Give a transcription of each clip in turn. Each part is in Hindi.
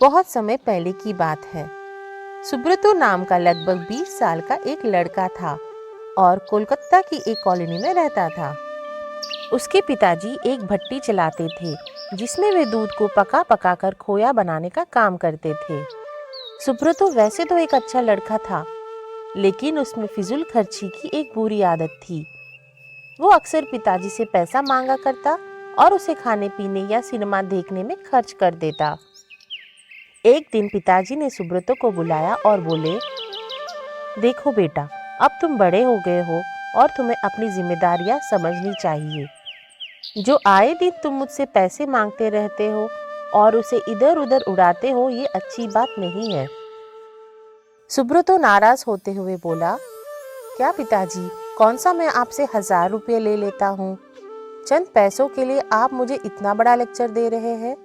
बहुत समय पहले की बात है। सुब्रतो नाम का लगभग 20 साल का एक लड़का था और कोलकाता की एक कॉलोनी में रहता था। उसके पिताजी एक भट्टी चलाते थे जिसमें वे दूध को पका पका कर खोया बनाने का काम करते थे। सुब्रतो वैसे तो एक अच्छा लड़का था, लेकिन उसमें फिजूल खर्ची की एक बुरी आदत थी। वो अक्सर पिताजी से पैसा मांगा करता और उसे खाने पीने या सिनेमा देखने में खर्च कर देता। एक दिन पिताजी ने सुब्रतो को बुलाया और बोले, देखो बेटा, अब तुम बड़े हो गए हो और तुम्हें अपनी जिम्मेदारियां समझनी चाहिए। जो आए दिन तुम मुझसे पैसे मांगते रहते हो और उसे इधर उधर उड़ाते हो, ये अच्छी बात नहीं है। सुब्रतो नाराज होते हुए बोला, क्या पिताजी, कौन सा मैं आपसे 1000 रुपये ले लेता हूँ। चंद पैसों के लिए आप मुझे इतना बड़ा लेक्चर दे रहे हैं।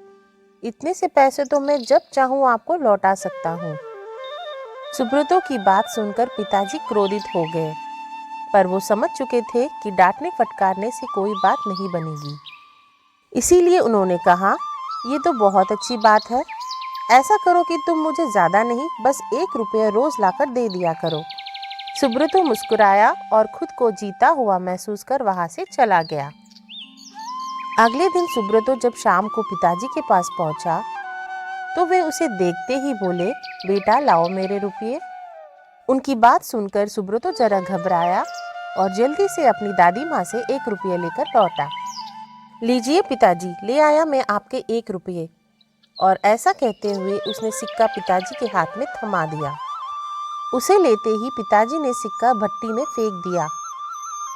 इतने से पैसे तो मैं जब चाहूँ आपको लौटा सकता हूँ। सुब्रतो की बात सुनकर पिताजी क्रोधित हो गए, पर वो समझ चुके थे कि डांटने फटकारने से कोई बात नहीं बनेगी। इसीलिए उन्होंने कहा, ये तो बहुत अच्छी बात है। ऐसा करो कि तुम मुझे ज़्यादा नहीं, बस 1 रुपया रोज लाकर दे दिया करो। सुब्रतो मुस्कुराया और खुद को जीता हुआ महसूस कर वहां से चला गया। अगले दिन सुब्रतो जब शाम को पिताजी के पास पहुंचा तो वे उसे देखते ही बोले, बेटा लाओ मेरे रुपये। उनकी बात सुनकर सुब्रतो जरा घबराया और जल्दी से अपनी दादी माँ से 1 रुपया लेकर लौटा। लीजिए पिताजी, ले आया मैं आपके 1 रुपये। और ऐसा कहते हुए उसने सिक्का पिताजी के हाथ में थमा दिया। उसे लेते ही पिताजी ने सिक्का भट्टी में फेंक दिया।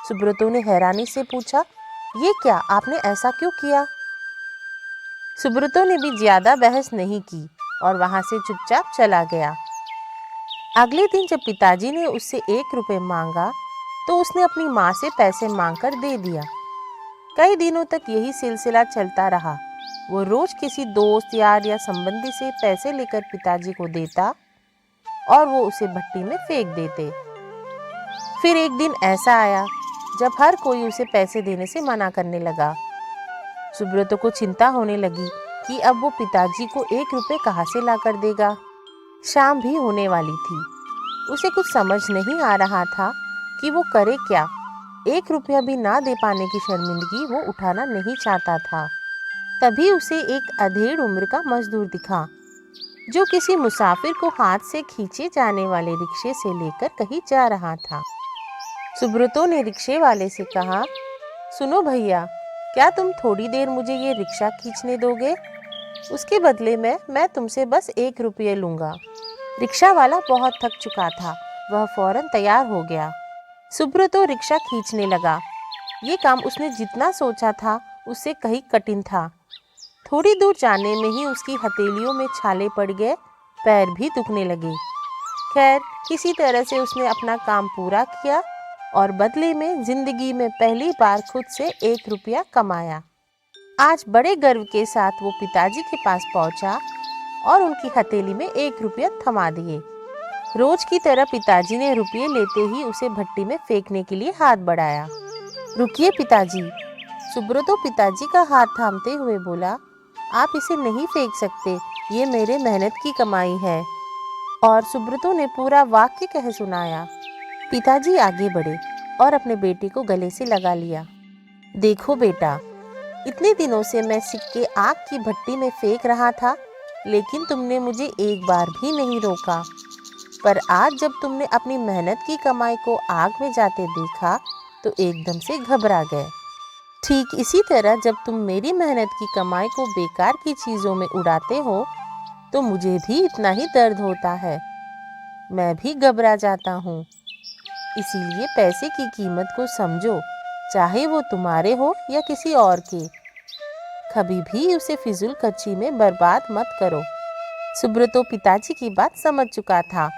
सुब्रतो ने हैरानी से पूछा, ये क्या, आपने ऐसा क्यों किया? सुब्रतो ने भी ज्यादा बहस नहीं की और वहां से चुपचाप चला गया। अगले दिन जब पिताजी ने उससे 1 रुपये मांगा तो उसने अपनी माँ से पैसे मांगकर दे दिया। कई दिनों तक यही सिलसिला चलता रहा। वो रोज किसी दोस्त, यार या संबंधी से पैसे लेकर पिताजी को देता और वो उसे भट्टी में फेंक देते। फिर एक दिन ऐसा आया जब हर कोई उसे पैसे देने से मना करने लगा। सुब्रतो को चिंता होने लगी कि अब वो पिताजी को 1 रुपये कहाँ से ला कर देगा। शाम भी होने वाली थी। उसे कुछ समझ नहीं आ रहा था कि वो करे क्या। 1 रुपया भी ना दे पाने की शर्मिंदगी वो उठाना नहीं चाहता था। तभी उसे एक अधेड़ उम्र का मजदूर दिखा जो किसी मुसाफिर को हाथ से खींचे जाने वाले रिक्शे से लेकर कहीं जा रहा था। सुब्रतो ने रिक्शे वाले से कहा, सुनो भैया, क्या तुम थोड़ी देर मुझे ये रिक्शा खींचने दोगे? उसके बदले में मैं तुमसे बस 1 रुपये लूँगा। रिक्शा वाला बहुत थक चुका था, वह फौरन तैयार हो गया। सुब्रतो रिक्शा खींचने लगा। ये काम उसने जितना सोचा था उससे कहीं कठिन था। थोड़ी दूर जाने में ही उसकी हथेलियों में छाले पड़ गए, पैर भी दुखने लगे। खैर, किसी तरह से उसने अपना काम पूरा किया और बदले में जिंदगी में पहली बार खुद से 1 रुपया कमाया। आज बड़े गर्व के साथ वो पिताजी के पास पहुंचा और उनकी हथेली में 1 रुपया थमा दिए। रोज की तरह पिताजी ने रुपये लेते ही उसे भट्टी में फेंकने के लिए हाथ बढ़ाया। रुकिए पिताजी, सुब्रतो पिताजी का हाथ थामते हुए बोला, आप इसे नहीं फेंक सकते, ये मेरे मेहनत की कमाई है। और सुब्रतो ने पूरा वाक्य कह सुनाया। पिताजी आगे बढ़े और अपने बेटे को गले से लगा लिया। देखो बेटा, इतने दिनों से मैं सिक्के आग की भट्टी में फेंक रहा था, लेकिन तुमने मुझे एक बार भी नहीं रोका। पर आज जब तुमने अपनी मेहनत की कमाई को आग में जाते देखा तो एकदम से घबरा गए। ठीक इसी तरह जब तुम मेरी मेहनत की कमाई को बेकार की चीज़ों में उड़ाते हो तो मुझे भी इतना ही दर्द होता है। मैं भी घबरा जाता हूँ। इसीलिए पैसे की कीमत को समझो, चाहे वो तुम्हारे हो या किसी और के। कभी भी उसे फिजूल खर्ची में बर्बाद मत करो। सुब्रतो पिताजी की बात समझ चुका था।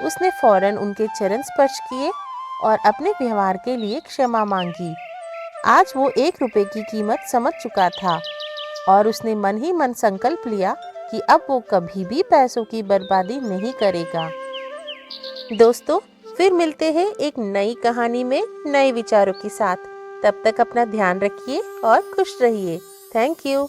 उसने फौरन उनके चरण स्पर्श किए और अपने व्यवहार के लिए क्षमा मांगी। आज वो 1 रुपये की कीमत समझ चुका था और उसने मन ही मन संकल्प लिया कि अब वो कभी भी पैसों की बर्बादी नहीं करेगा। दोस्तों, फिर मिलते हैं एक नई कहानी में नए विचारों के साथ। तब तक अपना ध्यान रखिए और खुश रहिए। Thank you.